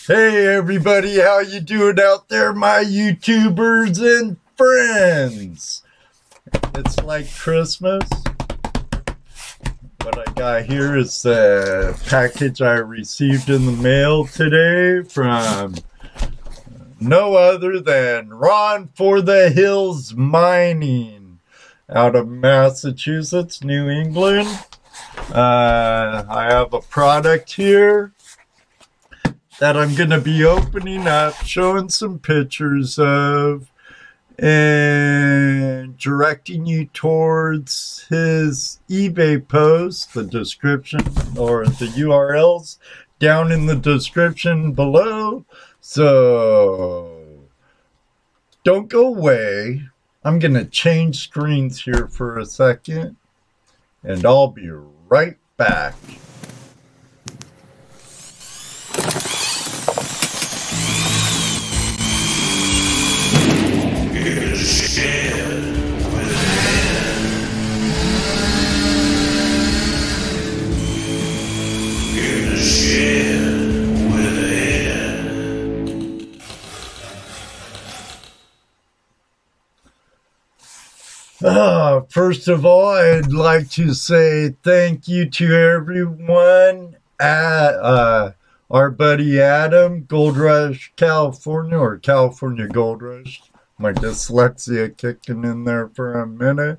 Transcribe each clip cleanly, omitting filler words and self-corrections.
Hey everybody, how you doing out there, my YouTubers and friends? It's like Christmas. What I got here is the package I received in the mail today from no other than Ron for the Hills Mining out of Massachusetts, New England. I have a product here that I'm going to be opening up, showing some pictures of, and directing you towards his eBay post, the description, or the URLs down in the description below. So don't go away. I'm going to change screens here for a second, and I'll be right back. First of all, I'd like to say thank you to everyone at our buddy Adam, Gold Rush, California, or California Gold Rush. My dyslexia kicking in there for a minute.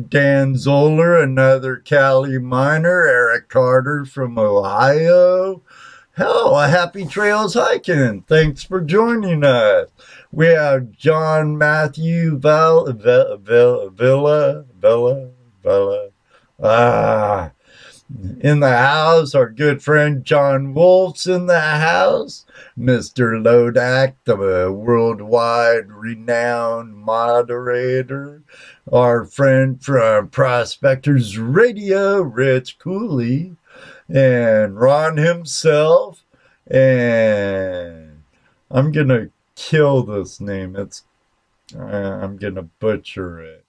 Dan Zoller, another Cali miner. Eric Carter from Ohio. Hell, a happy trails hiking. Thanks for joining us. We have John Matthew Villa. In the house. Our good friend John Wolf's in the house. Mr. Lodak, the worldwide renowned moderator. Our friend from Prospectors Radio, Rich Cooley. And Ron himself. And I'm going to kill this name. I'm going to butcher it.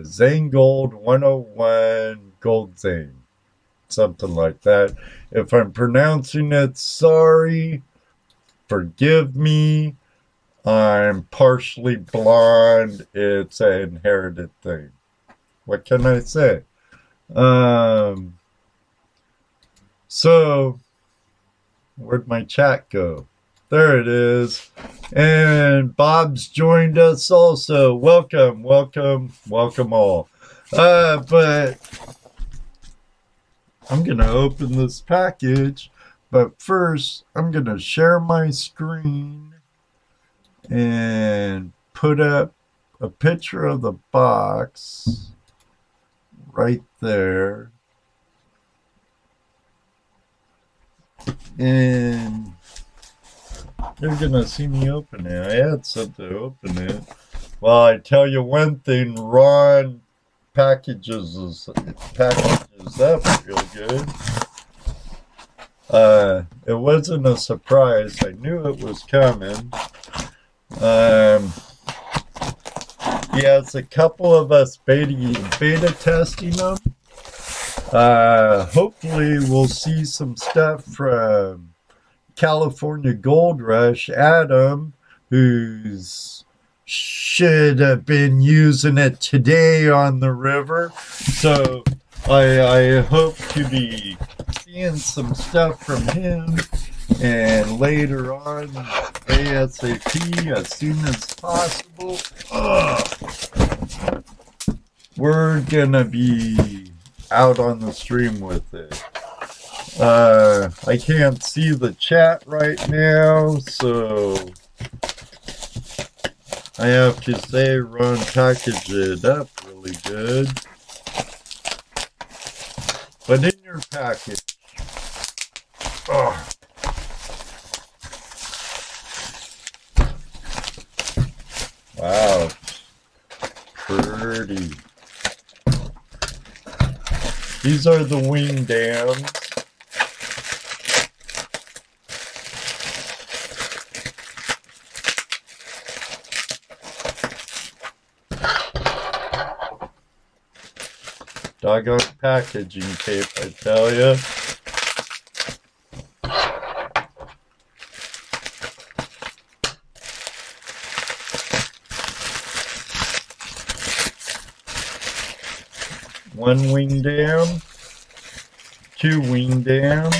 Zane Gold 101 Gold Zane. Something like that. If I'm pronouncing it, sorry. Forgive me. I'm partially blonde. It's an inherited thing. What can I say? So, where'd my chat go? There it is. And Bob's joined us also. Welcome, welcome, welcome all. But I'm going to open this package. But first, I'm going to share my screen and put up a picture of the box right there. And you're gonna see me open it. I had something to open it. Well, I tell you one thing, Ron packages up real good. It wasn't a surprise. I knew it was coming. Yeah, it's a couple of us beta testing them. Hopefully we'll see some stuff from California Gold Rush, Adam, who's should have been using it today on the river. So I hope to be seeing some stuff from him, and later on ASAP as soon as possible. We're gonna be out on the stream with it. I can't see the chat right now, so I have to say Ron packaged it up really good. But in your package, wow, pretty. These are the wing dams. Doggone packaging tape, I tell you. one wing dam, two wing dams.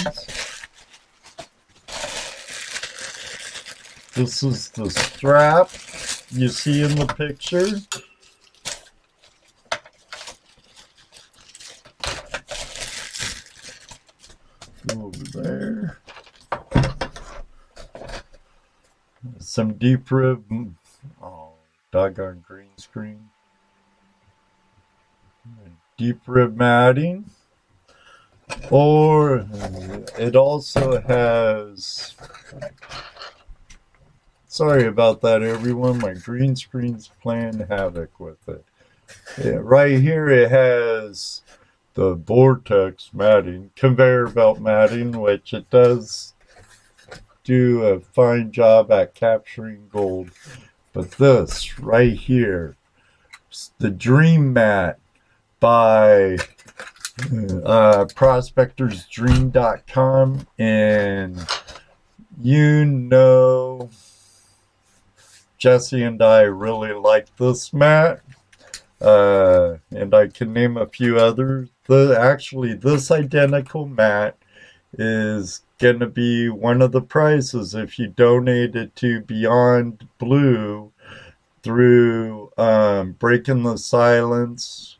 This is the strap you see in the picture. Over there. Some deep rib. Oh, doggone green screen. Deep rib matting. Or it also has. Sorry about that, everyone. My green screen's playing havoc with it. Yeah, right here it has the vortex matting, conveyor belt matting, which it does do a fine job at capturing gold. But this right here, the Dream Mat by prospectorsdream.com, and you know Jesse and I really like this mat, and I can name a few others. Actually, this identical mat is going to be one of the prizes if you donate it to Beyond Blue through Breaking the Silence.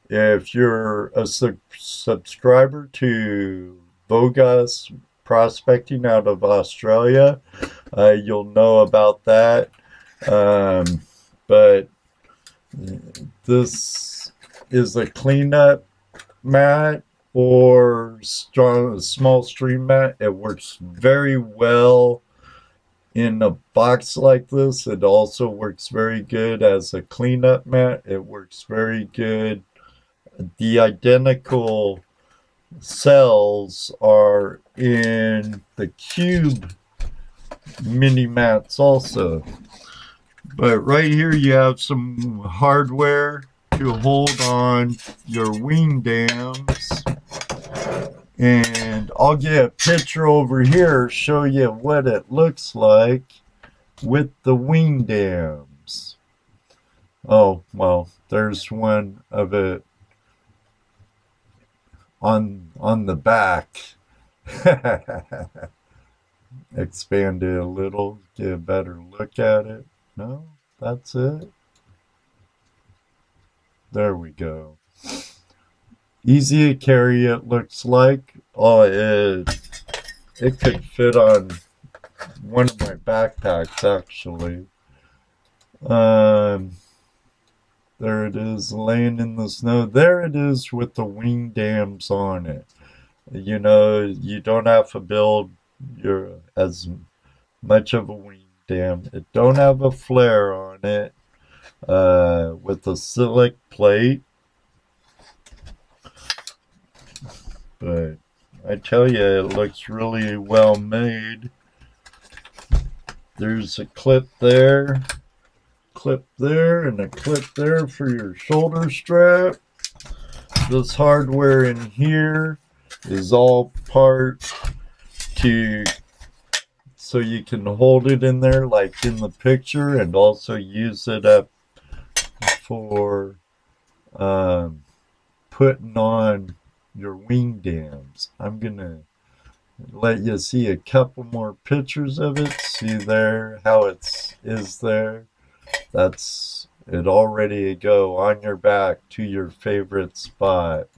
If you're a subscriber to Bogus Prospecting out of Australia, you'll know about that. But this is a cleanup mat or small stream mat. It works very well in a box like this. It also works very good as a cleanup mat. It works very good. The identical cells are in the cube mini mats also. But right here you have some hardware to hold on your wing dams. And I'll get a picture over here, show you what it looks like with the wing dams. Oh, well, there's one of it on the back. Expand it a little, get a better look at it. No, that's it. There we go. Easy to carry, it looks like. Oh, it could fit on one of my backpacks, actually. There it is, laying in the snow. There it is with the wing dams on it. You know, you don't have to build as much of a wing dam. It don't have a flare on it. With a silic plate. But I tell you, it looks really well made. There's a clip there, and a clip there for your shoulder strap. This hardware in here is all part so you can hold it in there like in the picture, and also use it up for putting on your wing dams. I'm gonna let you see a couple more pictures of it. See there how it is there. That's it, all ready to go on your back to your favorite spot.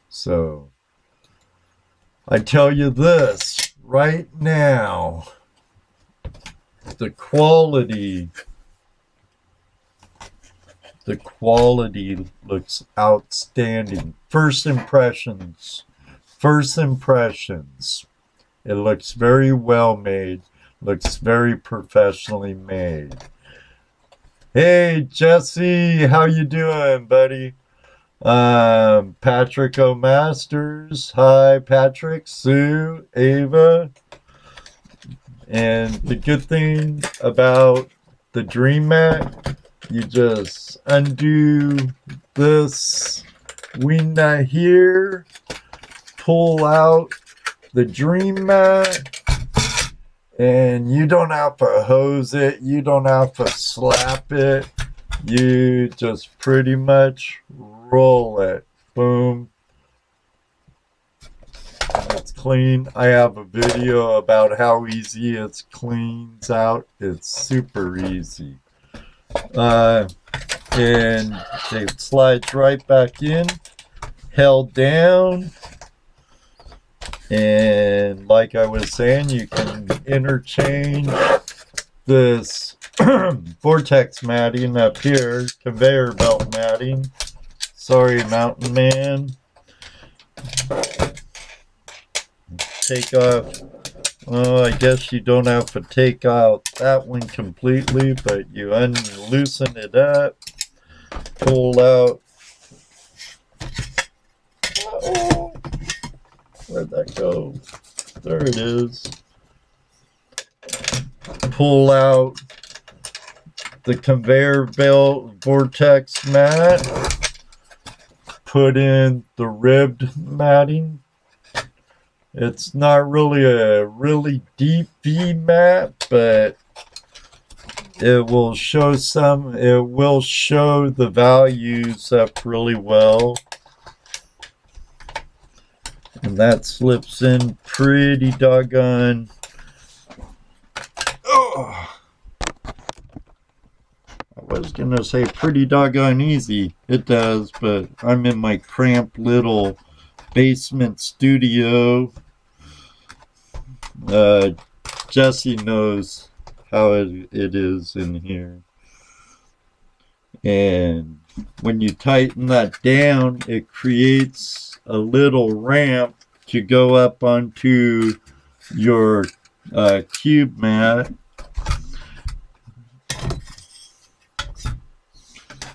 So I tell you this right now, the quality looks outstanding. First impressions. It looks very well made. Looks very professionally made. Hey Jesse, how you doing, buddy? Patrick O'Masters. Hi Patrick, Sue, Ava. And the good thing about the Dream Mat, you just undo this wing nut here, pull out the Dream Mat, and you don't have to hose it, you don't have to slap it. You just pretty much roll it. Boom. It's clean. I have a video about how easy it cleans out. It's super easy. And it slides right back in, held down. And like I was saying, you can interchange this vortex matting up here, conveyor belt matting. Sorry, Mountain Man. Take off. Oh, I guess you don't have to take out that one completely, but you loosen it up, pull out. Oh, where'd that go? There it is. Pull out the conveyor belt vortex mat, put in the ribbed matting. It's not really a really deep V mat, but it will show the values up really well. And that slips in pretty doggone. Oh, I was gonna say pretty doggone easy. It does, but I'm in my cramped little basement studio. Jesse knows how it is in here. And when you tighten that down, it creates a little ramp to go up onto your cube mat.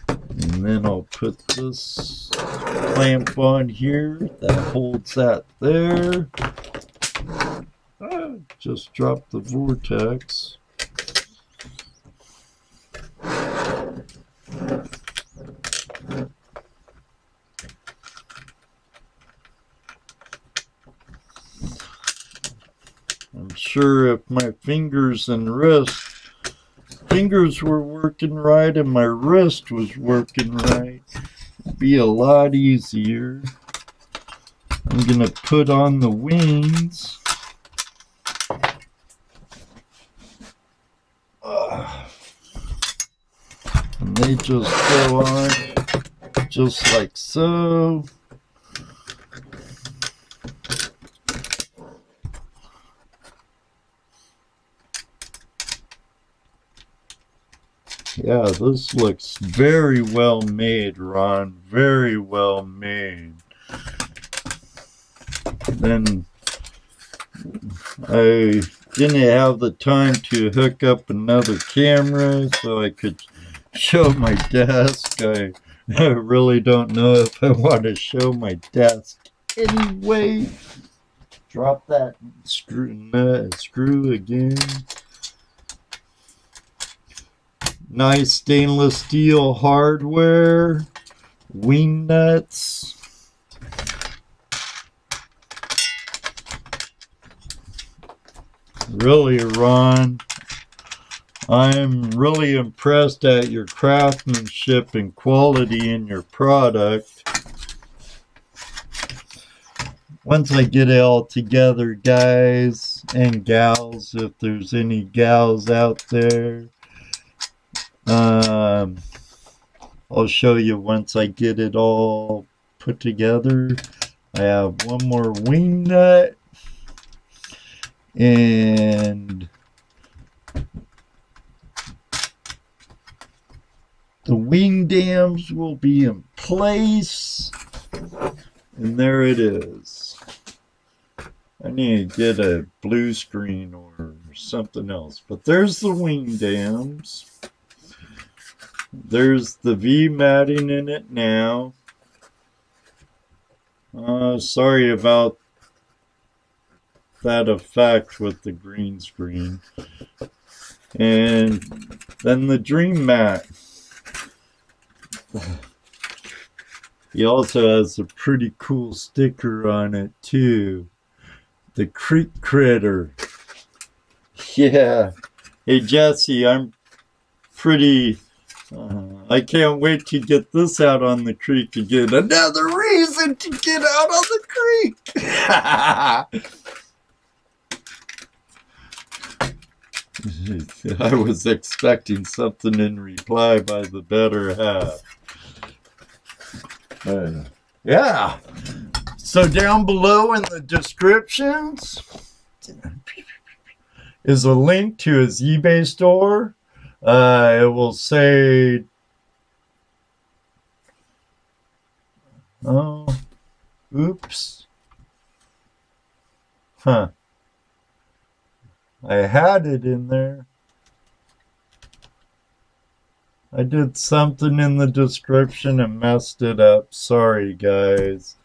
And then I'll put this clamp on here that holds that there. Just drop the vortex. I'm sure if my fingers were working right and my wrist was working right, it'd be a lot easier. I'm gonna put on the wings. And they just go on just like so. Yeah, this looks very well made, Ron. Very well made. Then I didn't have the time to hook up another camera so I could show my desk. I really don't know if I want to show my desk anyway. Drop that screw again. Nice stainless steel hardware, wing nuts. Really, Ron, I'm really impressed at your craftsmanship and quality in your product. Once I get it all together, guys and gals, if there's any gals out there, I'll show you once I get it all put together. I have one more wing nut. And the wing dams will be in place. And there it is. I need to get a blue screen or something else. But there's the wing dams. There's the V matting in it now. Sorry about that effect with the green screen. And then the dream mat. He also has a pretty cool sticker on it too. The Creek Critter. Yeah. Hey Jesse, I'm pretty I can't wait to get this out on the creek again. Another reason to get out on the creek. I was expecting something in reply by the better half. Yeah. So down below in the descriptions is a link to his eBay store. It will say, oh, oops. Huh. I had it in there. I did something in the description and messed it up. Sorry, guys.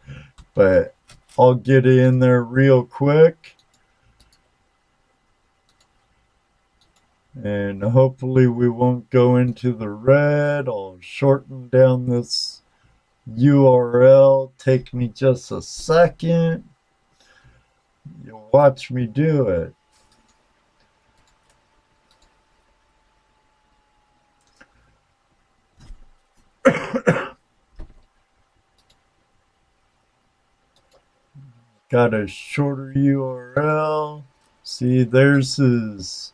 But I'll get it in there real quick. And hopefully we won't go into the red. I'll shorten down this URL. Take me just a second. You'll watch me do it. Got a shorter URL. See, there's his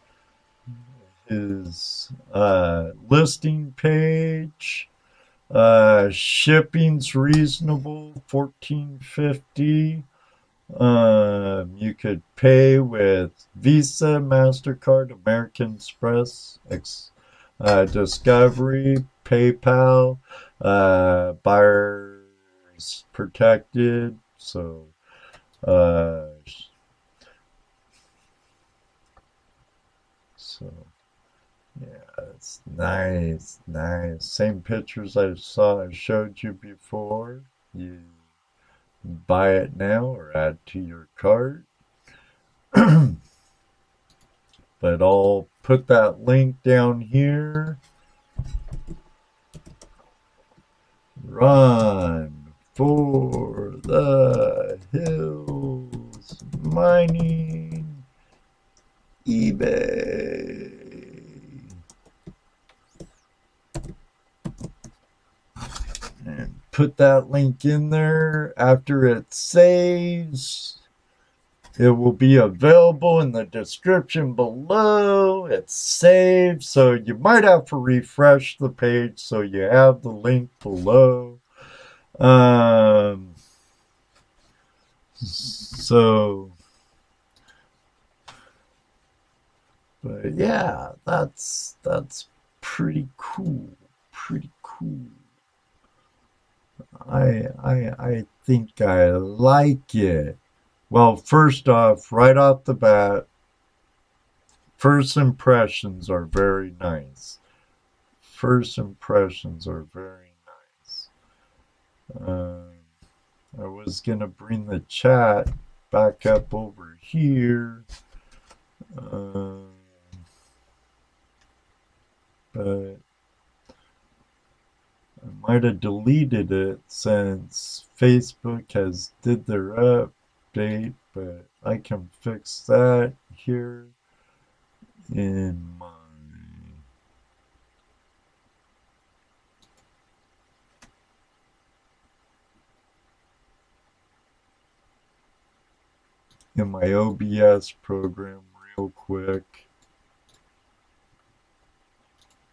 listing page. Shipping's reasonable, $14.50. You could pay with Visa, MasterCard, American Express, Discovery, PayPal, buyers protected. So yeah, it's nice. Same pictures I showed you before. You buy it now or add to your cart. But I'll put that link down here. Run for the hills, mining, eBay. And put that link in there. After it saves, it will be available in the description below. It's saved, so you might have to refresh the page so you have the link below. But yeah, that's pretty cool. Pretty cool. I think I like it. Well, first off, right off the bat, first impressions are very nice. First impressions are very nice. I was going to bring the chat back up over here. But I might have deleted it since Facebook has did their update, but I can fix that here in my OBS program real quick.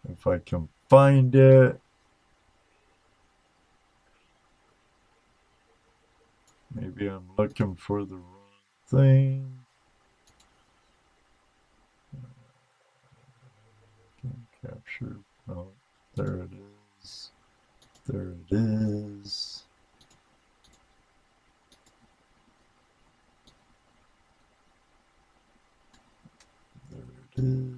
If I can find it. Maybe I'm looking for the wrong thing. Capture. Oh, there it is. There it is. There it is.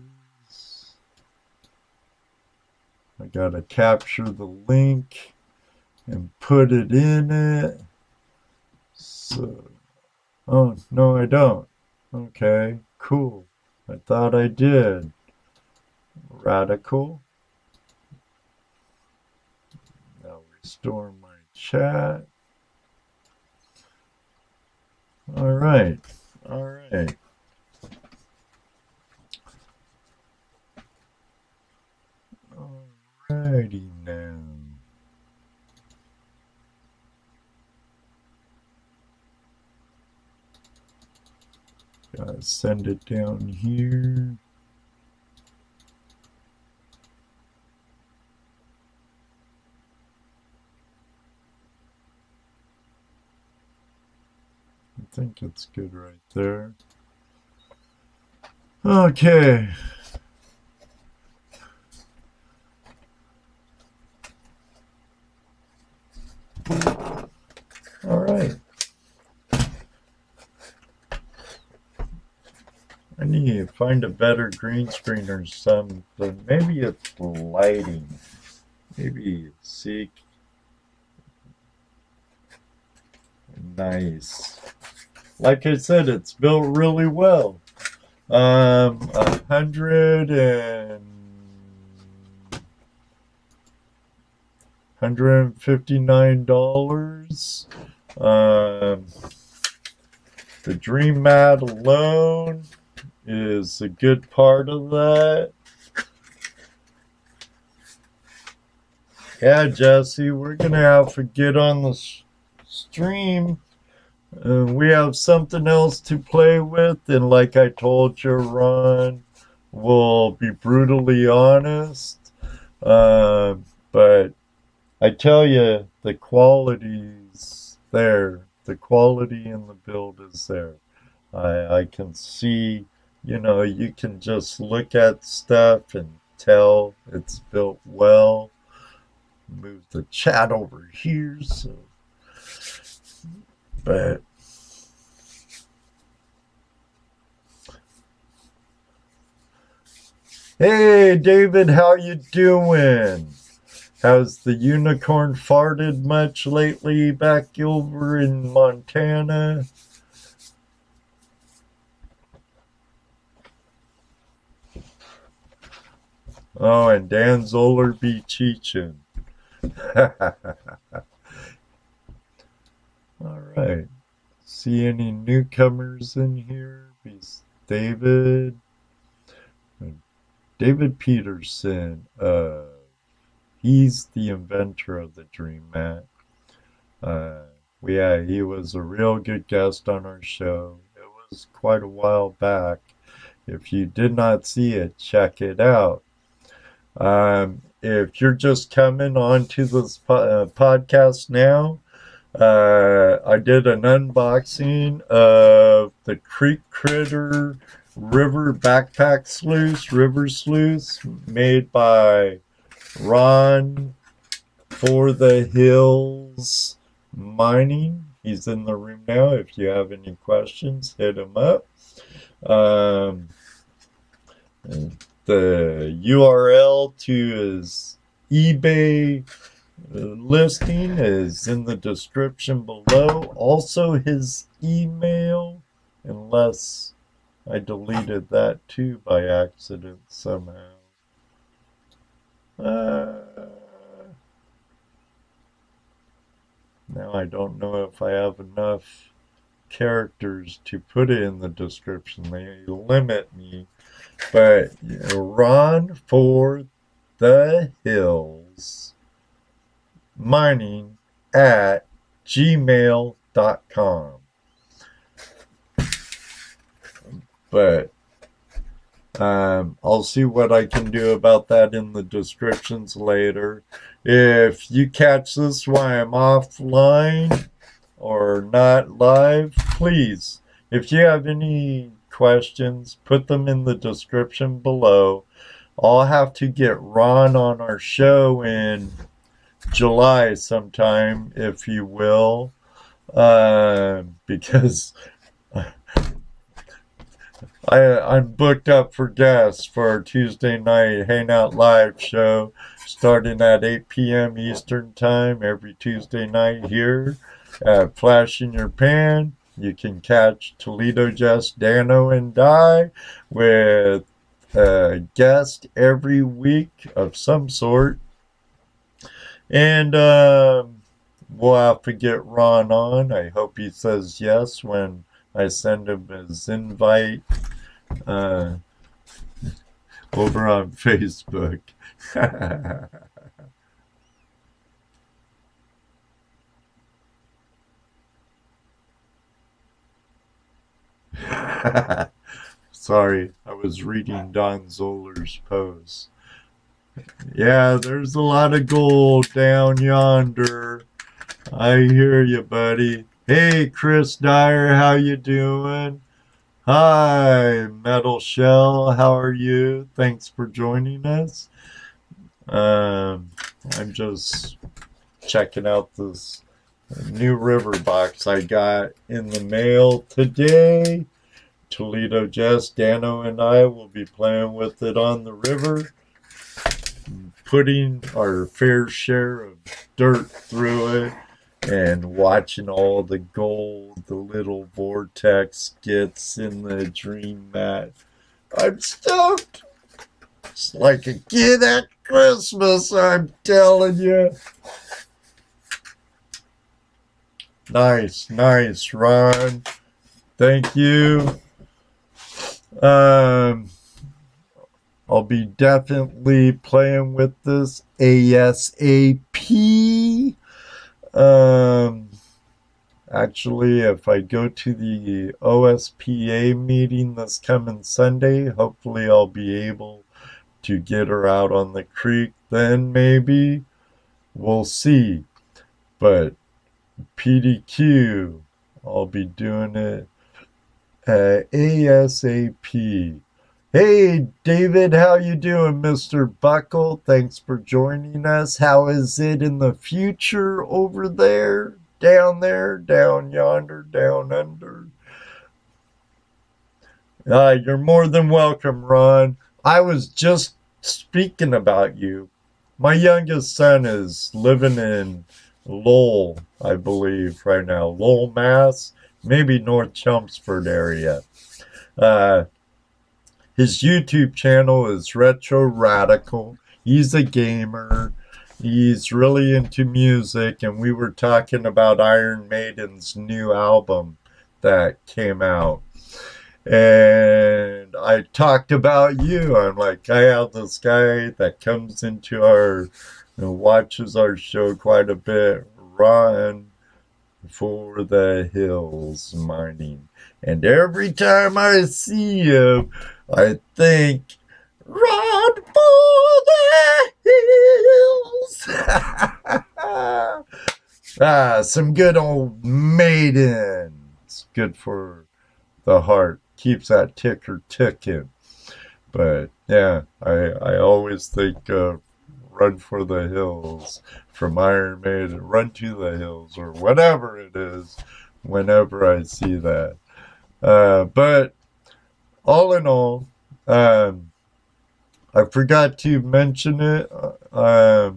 I gotta capture the link and put it in it. So, oh, no, I don't. Okay, cool. I thought I did. Radical. Now restore my chat. All right. All right. All righty. Alrighty now. Gotta send it down here. I think it's good right there. Okay. All right. I need to find a better green screen or something. Maybe it's lighting. Maybe see. Nice. Like I said, it's built really well. $159. The Dream Mat alone is a good part of that. Yeah, Jesse, we're gonna have to get on the stream. We have something else to play with, and like I told you, Ron, we'll be brutally honest. But I tell you, the quality's there. The quality in the build is there. I can see, you can just look at stuff and tell it's built well. Move the chat over here, so. But hey, David, how you doing? Has the unicorn farted much lately back over in Montana? Oh, and Dan Zoller be teaching. All right. See any newcomers in here? David Peterson. He's the inventor of the Dream Mat. Yeah, he was a real good guest on our show. It was quite a while back. If you did not see it, check it out. If you're just coming onto this podcast now, I did an unboxing of the Creek Critter River Sluice, made by Ron for the Hills Mining. He's in the room now. If you have any questions, hit him up. The URL to his eBay listing is in the description below. Also his email, unless I deleted that too by accident somehow. Now I don't know if I have enough characters to put it in the description. They limit me. But Ron for the Hills Mining at gmail.com. But I'll see what I can do about that in the descriptions later. If you catch this while I'm offline or not live, please, if you have any questions, put them in the description below. I'll have to get Ron on our show in July sometime, if you will, because I'm booked up for guests for our Tuesday night Hangout Live show, starting at 8 p.m. Eastern Time every Tuesday night here at Flash in Your Pan. You can catch Toledo Jess, Dano, and Di with a guest every week of some sort. And we'll have to get Ron on. I hope he says yes when I send him his invite over on Facebook. Sorry, I was reading Don Zoller's post. Yeah, there's a lot of gold down yonder. I hear you, buddy. Hey, Chris Dyer, how you doing? Hi, Metal Shell, how are you? Thanks for joining us. Um, I'm just checking out this new river box I got in the mail today. Toledo Jess, Dano, and I will be playing with it on the river, putting our fair share of dirt through it and watching all the gold the little vortex gets in the dream mat. I'm stoked. It's like a kid at Christmas, I'm telling you. Nice, nice, Ron. Thank you. I'll be definitely playing with this ASAP. Actually, if I go to the OSPA meeting this coming Sunday, hopefully I'll be able to get her out on the creek then, maybe. We'll see. But PDQ, I'll be doing it ASAP. Hey, David, how you doing, Mr. Buckle? Thanks for joining us. How is it in the future over there, down yonder, down under? You're more than welcome, Ron. I was just speaking about you. My youngest son is living in Lowell, I believe, right now. Lowell, Mass, maybe North Chelmsford area. His YouTube channel is Retro Radical. He's a gamer. He's really into music, and we were talking about Iron Maiden's new album that came out. And I talked about you. I'm like, I have this guy that comes into our, watches our show quite a bit, Ron for the Hills Mining. And every time I see him, I think, run for the hills. Some good old Maiden. It's good for the heart. Keeps that ticker ticking. But yeah, I always think Run for the Hills from Iron Maiden, Run to the Hills, or whatever it is, whenever I see that. But all in all, I forgot to mention it. I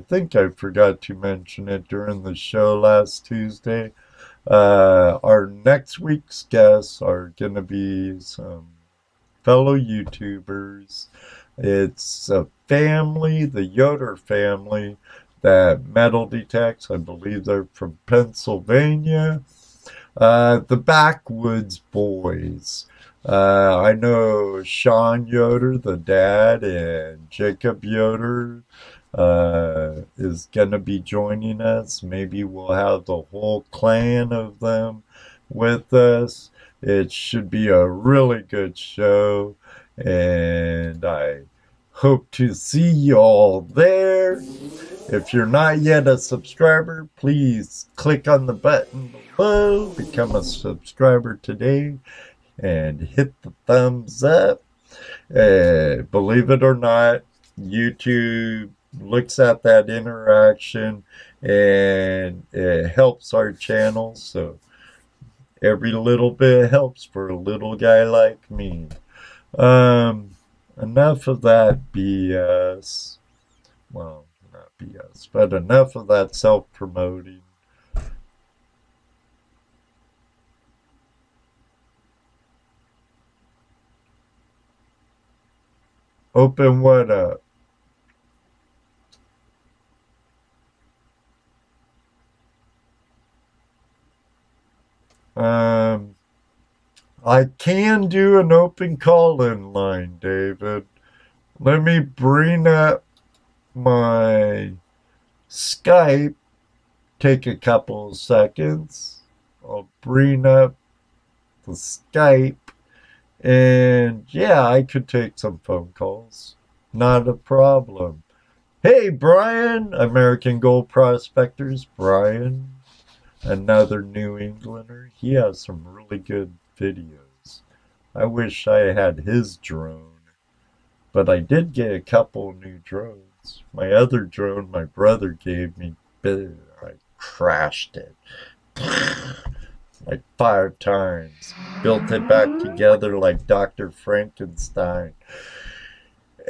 think I forgot to mention it during the show last Tuesday. Our next week's guests are going to be some fellow YouTubers. It's a family, the Yoder family, that metal detects. I believe they're from Pennsylvania. The Backwoods boys. I know Sean Yoder, the dad, and Jacob Yoder is going to be joining us. Maybe we'll have the whole clan of them with us. It should be a really good show, and I hope to see you all there. If you're not yet a subscriber, please click on the button below, become a subscriber today, and hit the thumbs up. Believe it or not, YouTube looks at that interaction and it helps our channel, so every little bit helps for a little guy like me. Enough of that BS. Well, not BS, but enough of that self-promoting. Open what up? I can do an open call-in line, David. Let me bring up my Skype. Take a couple of seconds. I'll bring up the Skype. And yeah, I could take some phone calls. Not a problem. Hey, Brian, American Gold Prospectors, Brian, another New Englander. He has some really good videos. I wish I had his drone, but I did get a couple new drones. My other drone my brother gave me, I crashed it like 5 times. Built it back together like Dr. Frankenstein.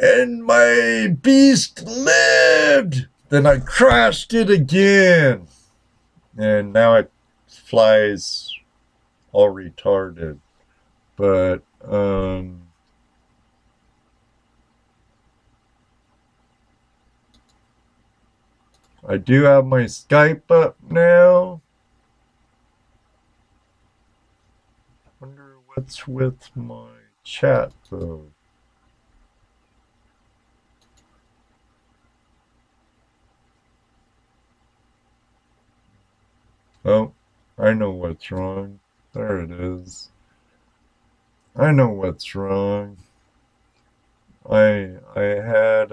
And my beast lived! Then I crashed it again. And now it flies all retarded. But, I do have my Skype up now. Wonder what's with my chat though. Oh, I know what's wrong. There it is. I know what's wrong. I had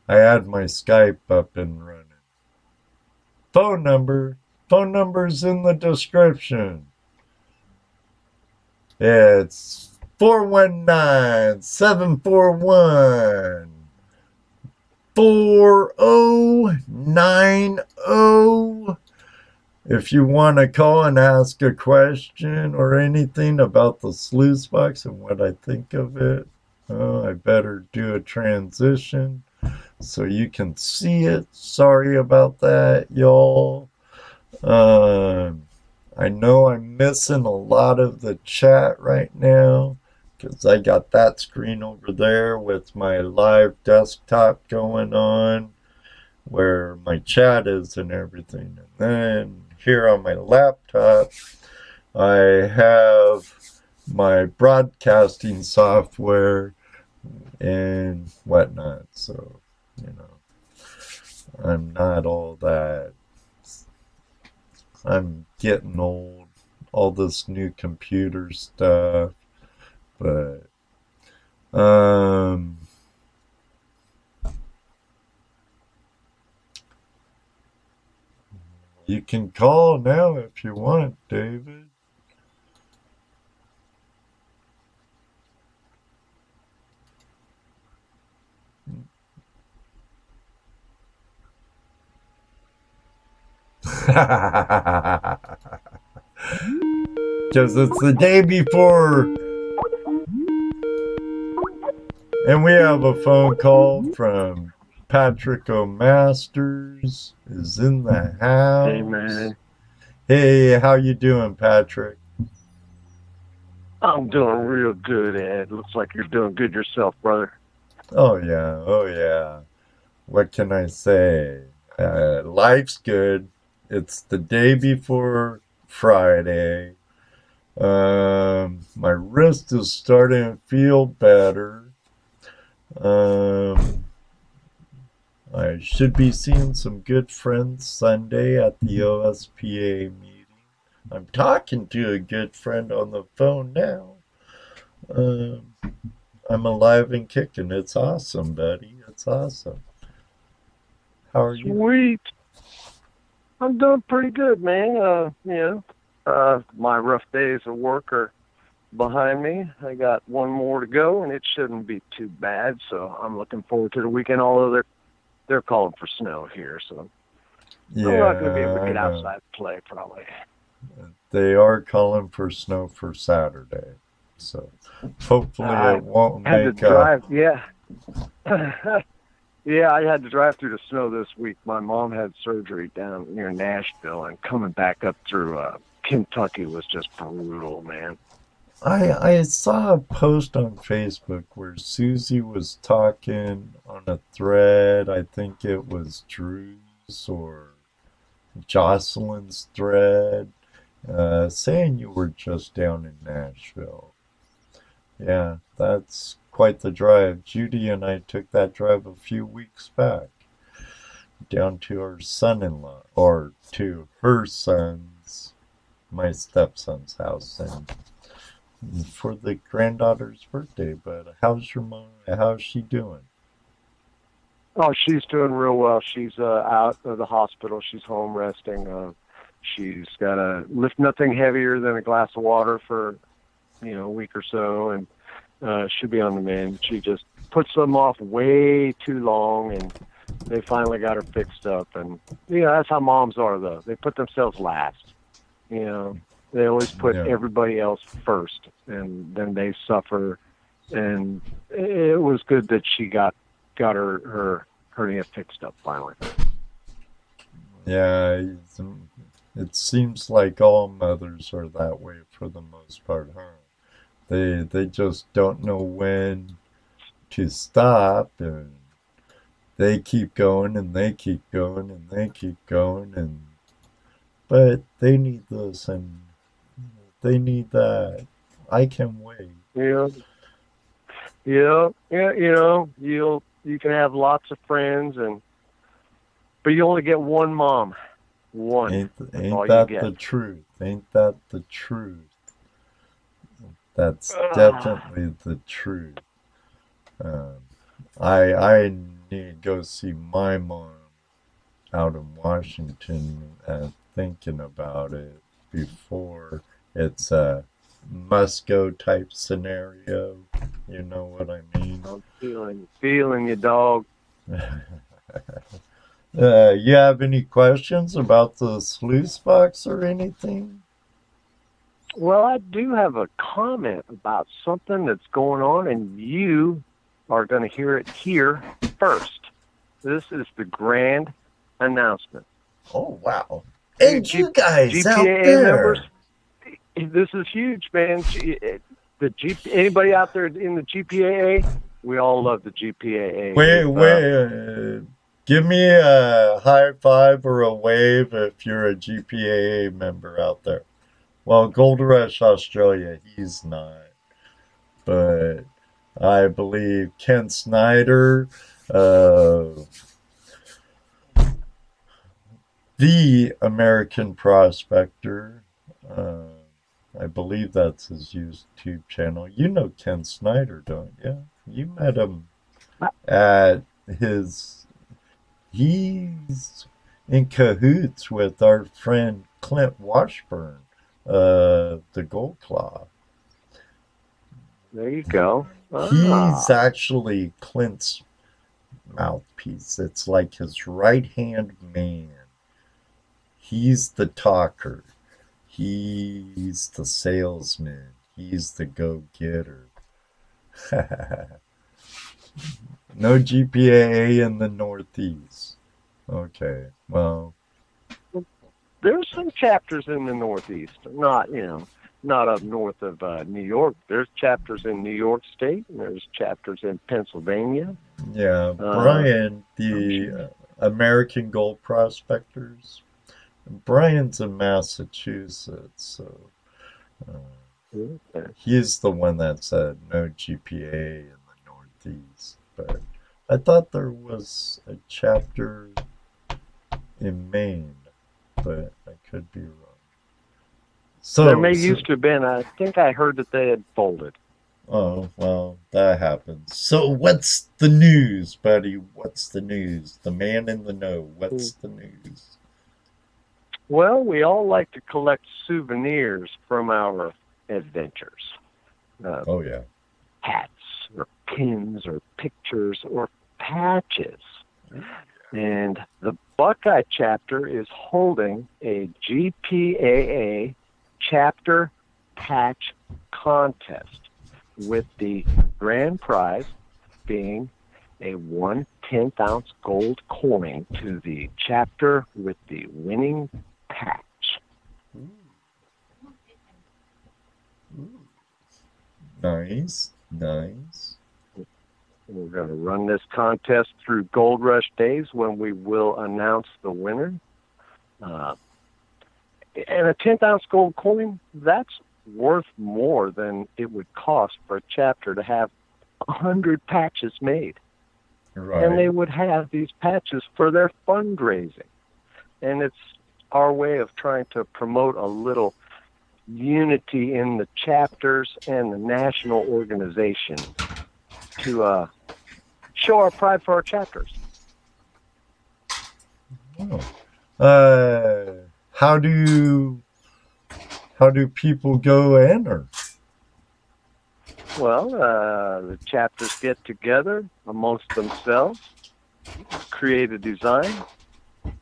I had my Skype up and running. Phone number's in the description. It's 419-741-4090. If you want to call and ask a question or anything about the sluice box and what I think of it, I better do a transition so you can see it. Sorry about that, y'all. I know I'm missing a lot of the chat right now because I got that screen over there with my live desktop going on where my chat is and everything. And then here on my laptop, I have my broadcasting software and whatnot. So, you know, I'm not all that. I'm getting old, all this new computer stuff, but, you can call now if you want, David. Because it's the day before. And we have a phone call from Patrick O'Masters is in the house. Hey, man. Hey, how you doing, Patrick? I'm doing real good, Ed. Looks like you're doing good yourself, brother. Oh, yeah. Oh, yeah. What can I say? Life's good. It's the day before Friday. My wrist is starting to feel better. I should be seeing some good friends Sunday at the OSPA meeting. I'm talking to a good friend on the phone now. I'm alive and kicking. It's awesome, buddy. It's awesome. How are you? Sweet. I'm doing pretty good, man. My rough days of work are behind me. I got one more to go, and it shouldn't be too bad. So I'm looking forward to the weekend. Although they're calling for snow here, so Yeah, I'm not going to be able to I get know. outside and play probably. They are calling for snow for Saturday, so hopefully it won't Had to make drive, yeah. Yeah, I had to drive through the snow this week. My mom had surgery down near Nashville, and coming back up through Kentucky was just brutal, man. I saw a post on Facebook where Susie was talking on a thread. I think it was Drew's or Jocelyn's thread, saying you were just down in Nashville. Yeah, that's quite the drive. Judy and I took that drive a few weeks back down to our son-in-law, or to her son's my stepson's house and for the granddaughter's birthday. But how's your mom? How's she doing? Oh, she's doing real well. She's out of the hospital. She's home resting. She's got to lift nothing heavier than a glass of water for, a week or so, and she'll be on the mend. She just puts them off way too long, and they finally got her fixed up. And, that's how moms are, though. They put themselves last. They always put everybody else first, and then they suffer. And it was good that she got her hernia fixed up finally. Yeah, it seems like all mothers are that way for the most part, huh? They just don't know when to stop, and they keep going and they keep going and they keep going, and but they need this and they need that. I can wait. Yeah. You can have lots of friends, but you only get one mom. One. Ain't that the truth? Ain't that the truth? That's definitely the truth. I need to go see my mom out in Washington and thinking about it before it's a must-go type scenario. You know what I mean? I'm feeling you, dog. You have any questions about the sluice box or anything? Well, I do have a comment about something that's going on, and you are going to hear it here first. This is the grand announcement. Oh, wow. And you guys GPAA out there. Members, this is huge, man. Anybody out there in the GPAA? We all love the GPAA. Wait. Give me a high five or a wave if you're a GPAA member out there. Well, Gold Rush Australia, he's not. But I believe Ken Snyder, the American Prospector, I believe that's his YouTube channel. You know Ken Snyder, don't you? You met him at his... He's in cahoots with our friend Clint Washburn, the Gold Claw. There you go. He's actually Clint's mouthpiece. It's like his right-hand man. He's the talker. He's the salesman. He's the go-getter. No GPAA in the Northeast. Okay, well. There's some chapters in the Northeast. Not up north of New York. There's chapters in New York State, and there's chapters in Pennsylvania. Yeah, Brian, the American Gold Prospectors. Brian's in Massachusetts, so he's the one that said no GPA in the Northeast. But I thought there was a chapter in Maine, but I could be wrong. So there used to have been. I think I heard that they had folded. Oh, well, that happens. So what's the news, buddy? What's the news? The man in the know. What's the news? Well, we all like to collect souvenirs from our adventures. Oh, yeah. Hats or pins or pictures or patches. And the Buckeye chapter is holding a GPAA chapter patch contest, with the grand prize being a 1/10 ounce gold coin to the chapter with the winning patch. Nice. We're going to run this contest through Gold Rush Days, when we will announce the winner. And a 10th ounce gold coin, that's worth more than it would cost for a chapter to have 100 patches made. Right. And they would have these patches for their fundraising. And it's our way of trying to promote a little unity in the chapters and the national organization to show our pride for our chapters. Oh. How do people go enter? Well, the chapters get together amongst themselves, create a design,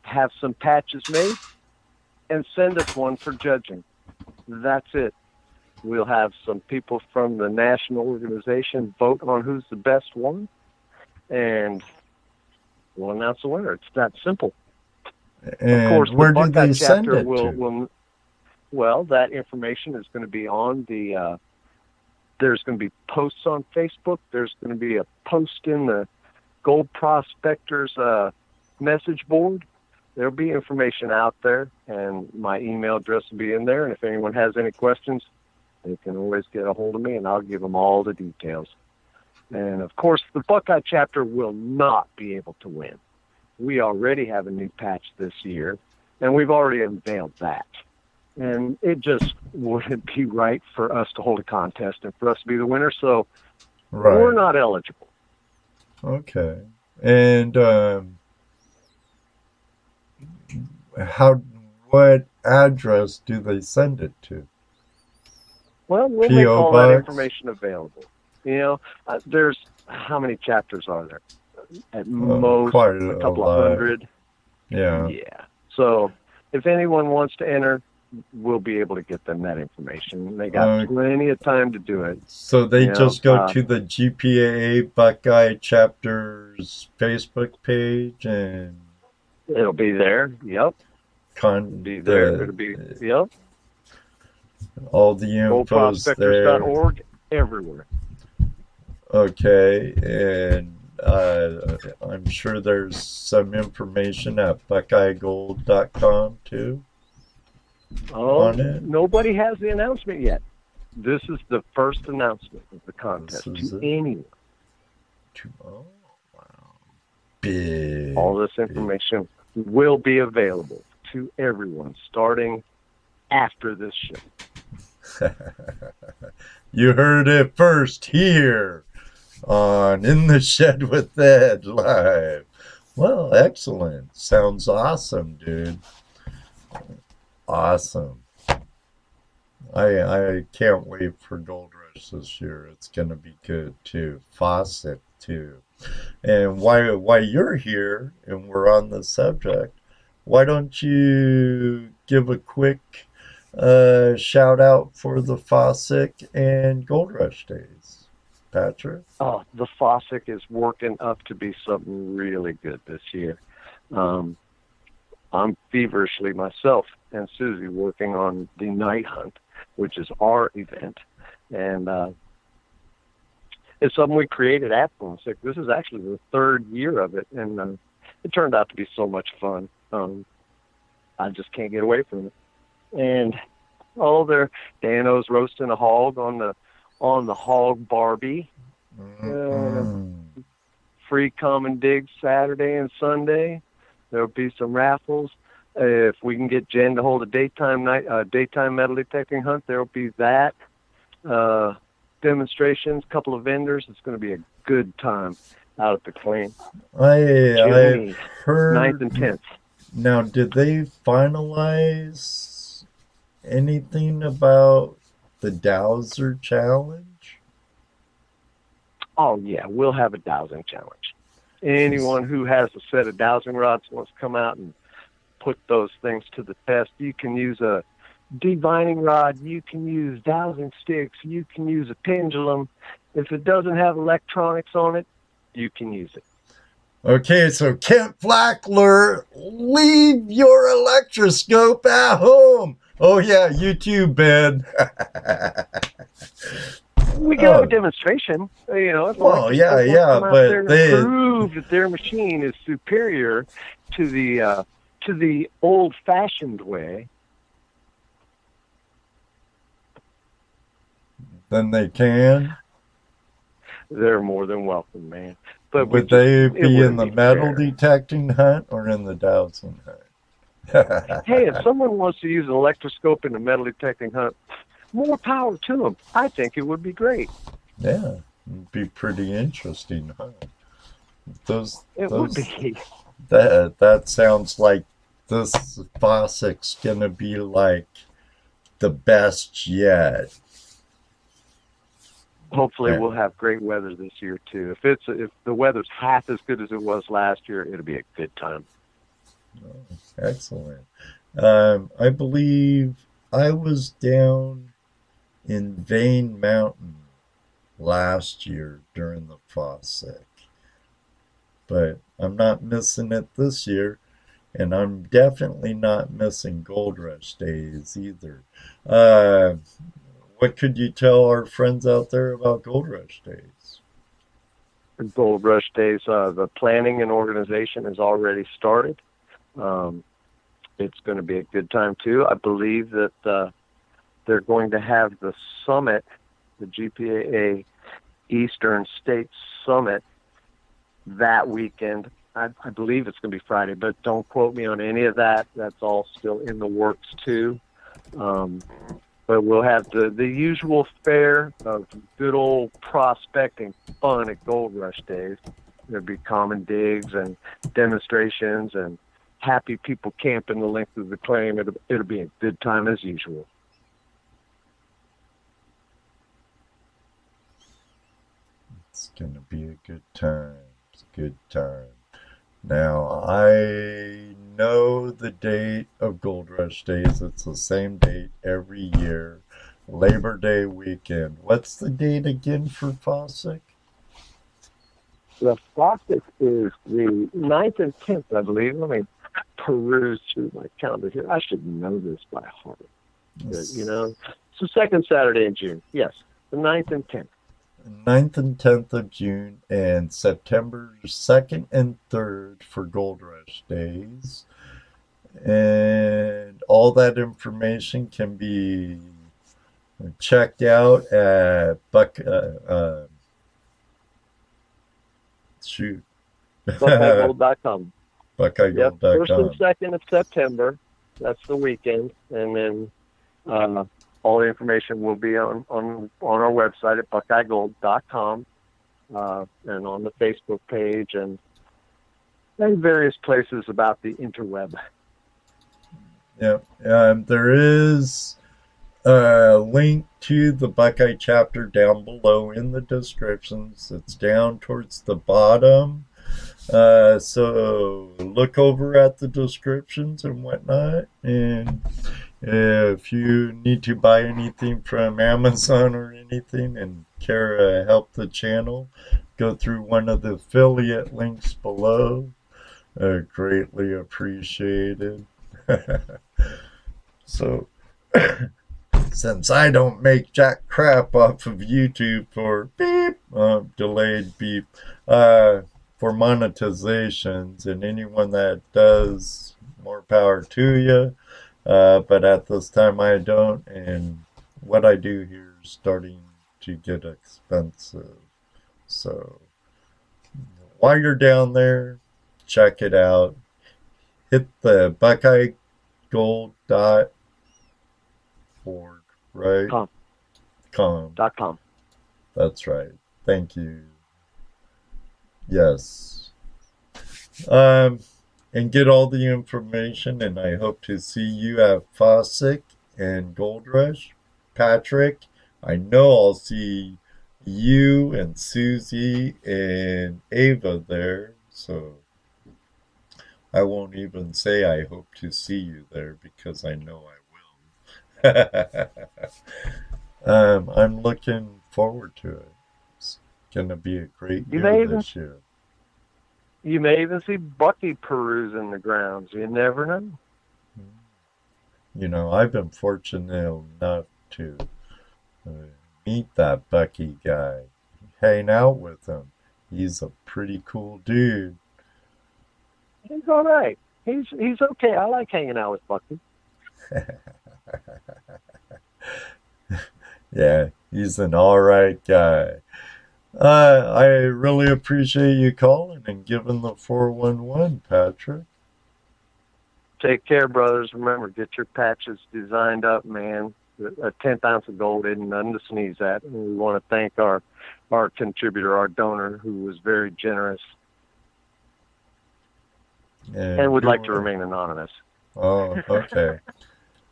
have some patches made, and send us one for judging. That's it. We'll have some people from the national organization vote on who's the best one, and we'll announce the winner. It's that simple. And of course, where the do they Buckeye send chapter it to? well, that information is going to be on the, there's going to be posts on Facebook. There's going to be a post in the Gold Prospectors message board. There'll be information out there, and my email address will be in there. And if anyone has any questions, they can always get a hold of me, and I'll give them all the details. And, of course, the Buckeye chapter will not be able to win. We already have a new patch this year, and we've already unveiled that. And it just wouldn't be right for us to hold a contest and for us to be the winner, so we're not eligible. Okay. And what address do they send it to? Well, we'll make all that information available. You know, there's, how many chapters are there? At most, a couple of hundred. Yeah. Yeah. So if anyone wants to enter, we'll be able to get them that information. They got plenty of time to do it. So they just go to the GPAA Buckeye chapter's Facebook page and it'll be there. Yep. It'll be there. It'll be, yep. All the info's there. Prospectors.org, everywhere. Okay, and I'm sure there's some information at buckeyegold.com too. Oh, nobody has the announcement yet. This is the first announcement of the contest to anyone. Oh, wow. Big. All this information will be available to everyone starting after this show. You heard it first here on In the Shed with Ed Live. Well, excellent. Sounds awesome, dude. Awesome. I can't wait for Gold Rush this year. It's gonna be good too. Faucet too. And while you're here and we're on the subject, why don't you give a quick shout out for the Faucet and Gold Rush days, Patrick? Oh, the Faucet is working up to be something really good this year. I'm feverishly myself and Susie working on the night hunt, which is our event. And it's something we created at Faucet. This is actually the third year of it, and it turned out to be so much fun. I just can't get away from it. And Dano's roasting a hog on the hog Barbie. Free come and dig Saturday and Sunday. There'll be some raffles. If we can get Jen to hold a daytime metal detecting hunt, there'll be that. Demonstrations, couple of vendors. It's going to be a good time out at the Clean. I've heard 9th and 10th. Now, did they finalize anything about the Dowser challenge? Oh yeah, we'll have a dowsing challenge. Anyone who has a set of dowsing rods wants to come out and put those things to the test. You can use a divining rod, you can use dowsing sticks, you can use a pendulum. If it doesn't have electronics on it, you can use it. Okay, so Kent Flackler, leave your electroscope at home. Oh yeah, YouTube, Ben. We can have a demonstration, you know. Well, yeah, but they prove that their machine is superior to the old-fashioned way. Then they can. They're more than welcome, man. But would they be in the metal detecting hunt or in the dowsing hunt? Hey, if someone wants to use an electroscope in a metal detecting hunt, more power to them. I think it would be great. Yeah, it'd be pretty interesting, huh? Those It would those be. that sounds like this faucet's gonna be like the best yet. Hopefully, Yeah. we'll have great weather this year too. If the weather's half as good as it was last year, it'll be a good time. Oh, excellent. I believe I was down in Vane Mountain last year during the faucet, but I'm not missing it this year. And I'm definitely not missing Gold Rush days either. Uh, what could you tell our friends out there about Gold Rush days? Gold Rush Days, the planning and organization has already started. Um, it's going to be a good time too. I believe that they're going to have the summit, the GPAA Eastern States Summit, that weekend. I believe it's going to be Friday, but don't quote me on any of that. That's all still in the works too. Um, but we'll have the usual fare of good old prospecting fun at Gold Rush Days. There'll be common digs and demonstrations and happy people camping the length of the claim. It'll be a good time as usual. It's going to be a good time. It's a good time. Now, I know the date of Gold Rush Days. It's the same date every year, Labor Day weekend. What's the date again for Fossick? The Faucet is the 9th and 10th, I believe. Let me peruse through my calendar here. I should know this by heart. But, you know, it's the second Saturday in June. Yes, the 9th and 10th. 9th and 10th of June, and September 2nd and 3rd for Gold Rush Days. And all that information can be checked out at shoot. BuckeyeGold.com. Yep, 1st and BuckeyeGold.com. 2nd of September. That's the weekend. And then all the information will be on our website at BuckeyeGold.com and on the Facebook page and various places about the interweb. Yeah, there is a link to the Buckeye chapter down below in the descriptions. It's down towards the bottom. So look over at the descriptions and whatnot. And if you need to buy anything from Amazon or anything and care to help the channel, go through one of the affiliate links below. Greatly appreciated. So, since I don't make jack crap off of YouTube for beep, delayed beep, for monetizations, and anyone that does, more power to you. But at this time I don't, and what I do here is starting to get expensive. So, while you're down there, check it out. Hit the BuckeyeGold.org, right? .com. That's right. Thank you. Yes. And get all the information, and I hope to see you at Fossick and Gold Rush. Patrick, I know I'll see you and Susie and Ava there, so I won't even say I hope to see you there because I know I will. I'm looking forward to it. It's going to be a great year this year. You may even see Bucky perusing the grounds. You never know. You know, I've been fortunate enough to meet that Bucky guy, hang out with him. He's a pretty cool dude. He's all right. He's okay. I like hanging out with Bucky. Yeah, he's an all right guy. I really appreciate you calling and giving the 411, Patrick. Take care, brothers. Remember, get your patches designed up, man. A 10th ounce of gold isn't nothing to sneeze at. And we want to thank our contributor, our donor, who was very generous and would like to remain anonymous. Oh, okay.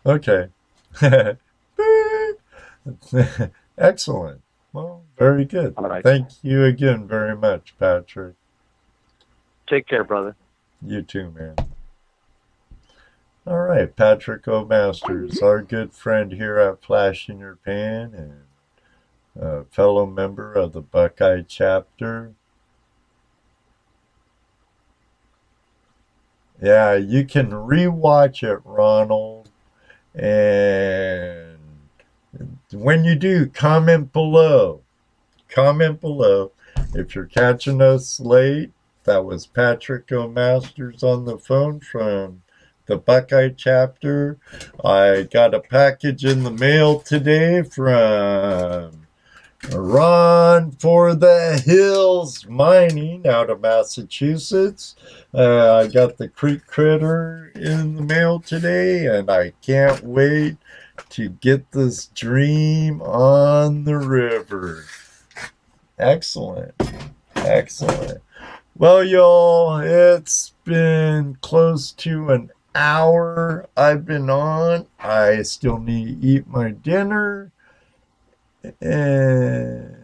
Okay. Excellent. Well, very good. All right. Thank you again very much, Patrick. Take care, brother. You too, man. All right, Patrick O'Masters, our good friend here at Flash in Your Pan and a fellow member of the Buckeye chapter. Yeah, you can rewatch it, Ronald. And when you do, comment below. Comment below. If you're catching us late, that was Patrick O'Masters on the phone from the Buckeye chapter. I got a package in the mail today from Ron for the Hills Mining out of Massachusetts. I got the Creek Critter in the mail today, and I can't wait to get this dream on the river. Excellent. Excellent. Well, y'all, it's been close to an hour I've been on. I still need to eat my dinner. And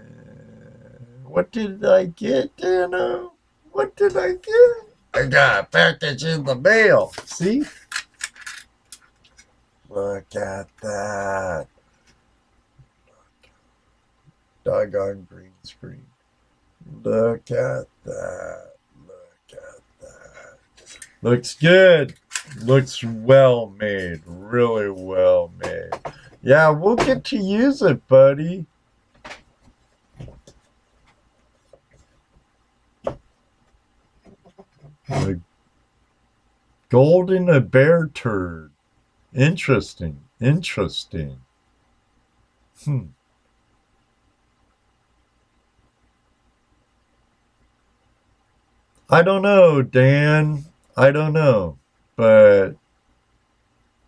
what did I get, Dano? What did I get? I got a package in the mail. See? Look at that. Doggone green screen. Look at that. Look at that. Looks good. Looks well made. Really well made. Yeah, we'll get to use it, buddy. The gold in a bear turd. Interesting. Interesting. I don't know, Dan. I don't know. But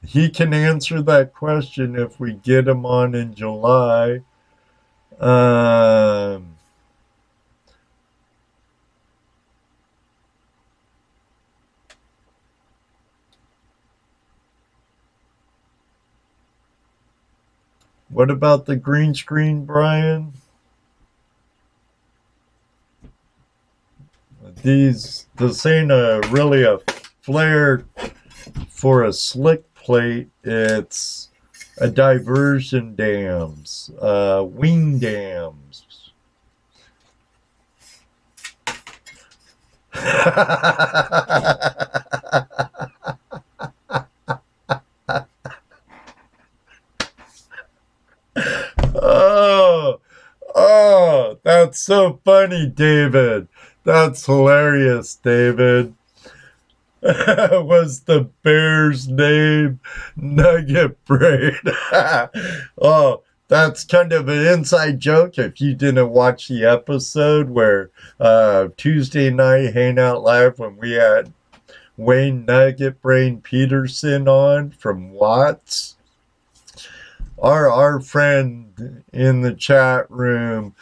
he can answer that question if we get him on in July. What about the green screen, Brian? This ain't really a flare for a slick plate. It's a diversion dams, wing dams. Oh, that's so funny, David. That's hilarious, David. Was the bear's name Nugget Brain? Oh, that's kind of an inside joke if you didn't watch the episode where Tuesday night Hang Out Live when we had Wayne Nugget Brain Peterson on from Watts. Our friend in the chat room,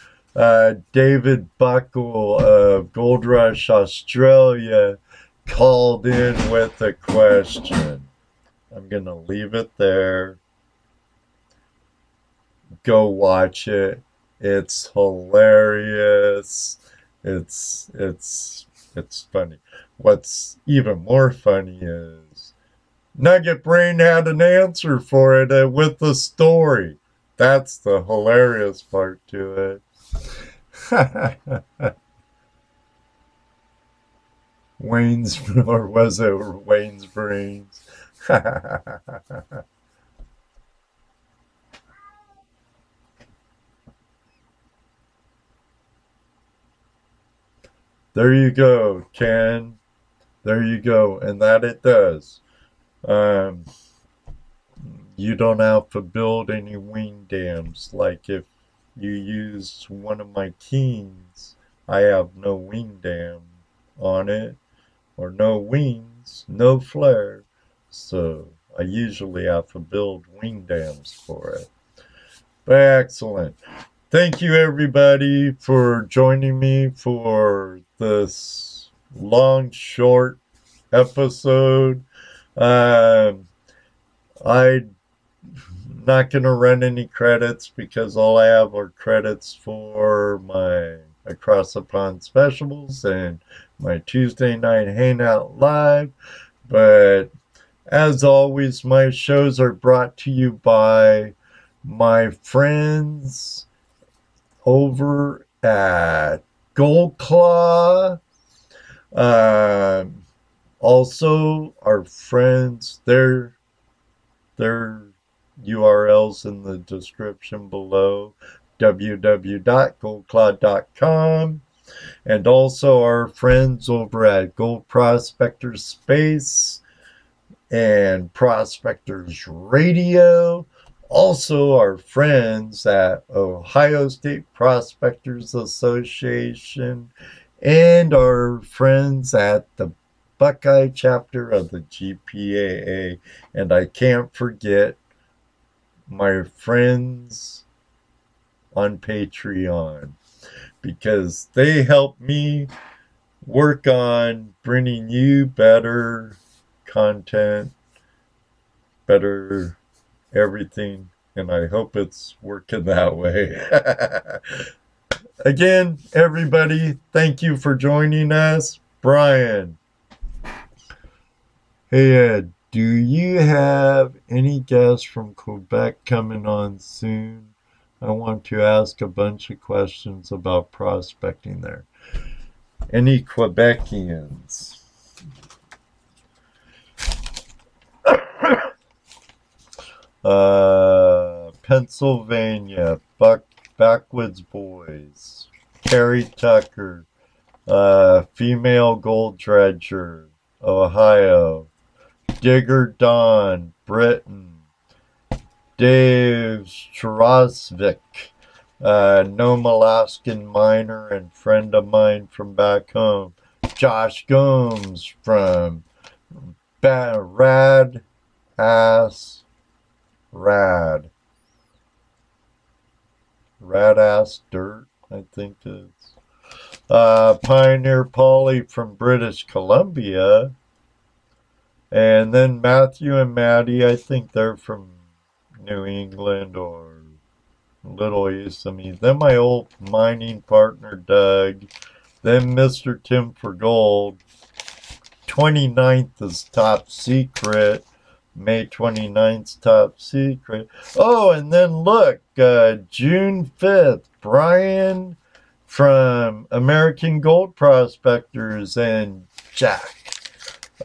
David Buckle of Gold Rush Australia, called in with a question. I'm going to leave it there. Go watch it. It's hilarious. It's funny. What's even more funny is Nugget Brain had an answer for it with the story. That's the hilarious part to it. Wayne's, or was it Wayne's brains? There you go, Ken. There you go. And that it does. You don't have to build any wing dams. Like if you use one of my Keens, I have no wing dam on it, or no wings, no flare. so I usually have to build wing dams for it. But excellent. Thank you, everybody, for joining me for this long, short episode. I'm not going to run any credits because all I have are credits for my Across the Pond specials and my Tuesday night Hangout Live. But as always, my shows are brought to you by my friends over at Gold Claw. Also, our friends, their URLs in the description below, www.goldclaw.com. And also our friends over at Gold Prospectors Space and Prospectors Radio. Also our friends at Ohio State Prospectors Association and our friends at the Buckeye chapter of the GPAA. And I can't forget my friends on Patreon, because they help me work on bringing you better content, better everything, and I hope it's working that way. Again, everybody, thank you for joining us. Brian. Hey, Ed, do you have any guests from Quebec coming on soon? I want to ask a bunch of questions about prospecting there. Any Quebecians? Pennsylvania, Backwoods Boys, Karrie Tucker, Female Gold Dredger, Ohio, Digger Don, Britain, Dave Strasvik, Nome Alaskan miner and friend of mine from back home, Josh Gomes from Rad Ass Dirt, I think it's Pioneer Polly from British Columbia, and then Matthew and Maddie, I think they're from New England or Little East of me. Then my old mining partner Doug, then Mr. Tim for Gold. 29th is Top Secret. May 29th, Top Secret. Oh, and then look, June 5th, Brian from American Gold Prospectors and Jack.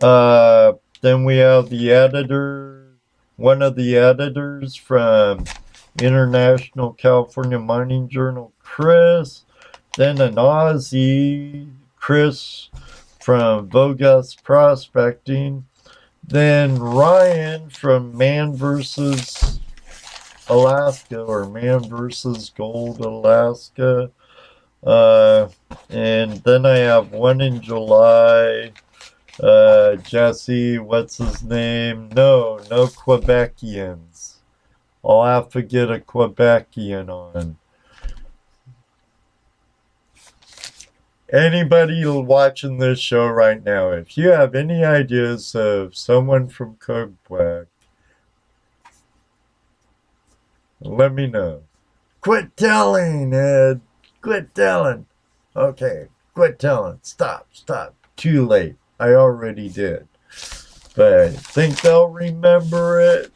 Then we have the editor, one of the editors from International California Mining Journal, Chris. Then an Aussie, Chris from Bogus Prospecting. Then Ryan from Man vs. Alaska, or Man vs. Gold Alaska. And then I have one in July. Jesse, what's his name? No Quebecians. I'll have to get a Quebecian on. Anybody watching this show right now, if you have any ideas of someone from Quebec, let me know. Quit telling, Ed. Quit telling. Okay, quit telling. Stop. Too late. I already did. But think they'll remember it?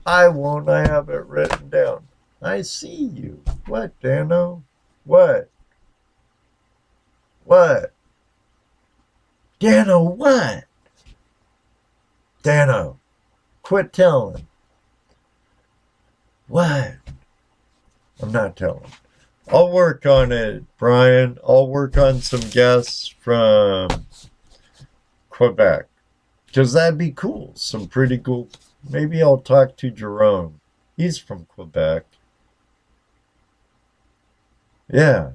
I won't. I have it written down. I see you. What, Dano? What? Dano, what? Dano, quit telling. What? I'm not telling. I'll work on it, Brian. I'll work on some guests from Quebec, because that'd be cool. Some pretty cool. Maybe I'll talk to Jerome. He's from Quebec. Yeah.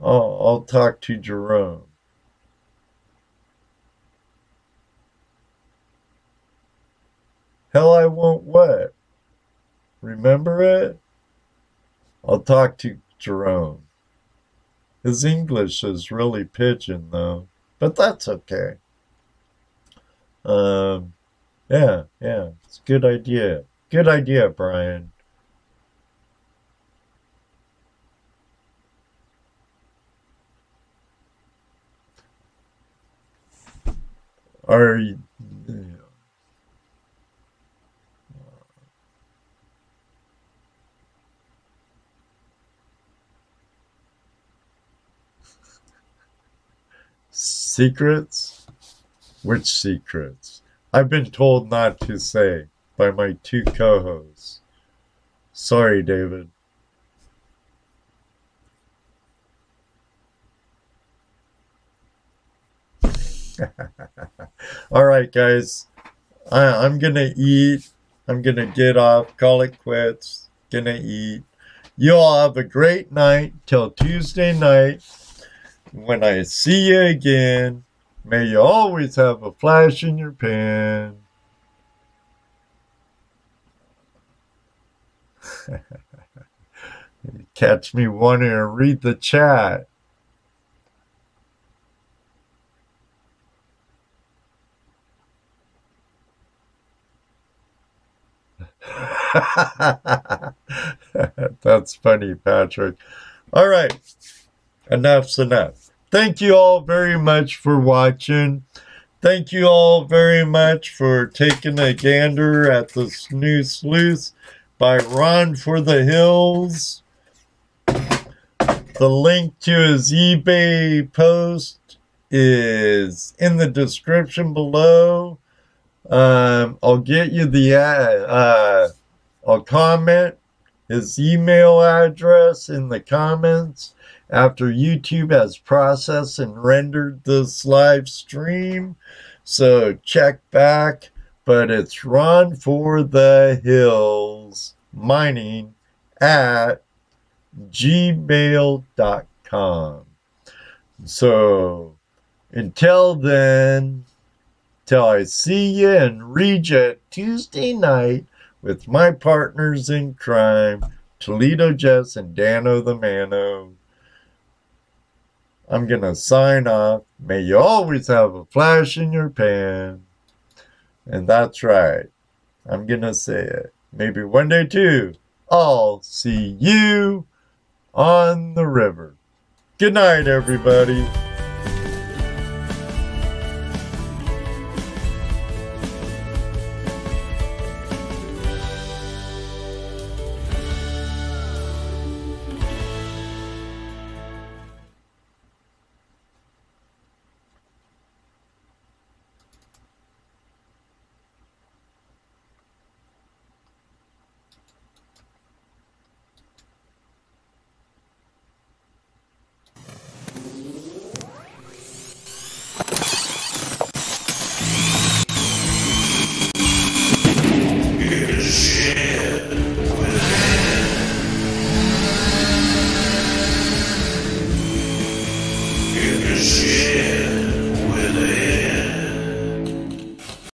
I'll talk to Jerome. Hell, I won't what? Remember it? I'll talk to Jerome. His English is really pigeon, though. But that's okay. Um, yeah, it's a good idea. Good idea, Brian. Are you, secrets? Which secrets? I've been told not to say by my two co-hosts. Sorry, David. All right, guys. I'm gonna eat. I'm gonna get off. Call it quits. Gonna eat. You all have a great night till Tuesday night. When I see you again, may you always have a flash in your pan. Catch me wanting to read the chat. That's funny, Patrick. All right. Enough's enough. Thank you all very much for watching. Thank you all very much for taking a gander at this new sluice by Ron for the Hills. The link to his eBay post is in the description below. I'll get you the I'll comment his email address in the comments after YouTube has processed and rendered this live stream. So check back, but it's Ron for the Hills mining at gmail.com. So until then, till I see you and read you Tuesday night with my partners in crime, Toledo Jess and Dano the Mano, I'm going to sign off. May you always have a flash in your pan. And that's right. I'm going to say it. Maybe one day too, I'll see you on the river. Good night, everybody.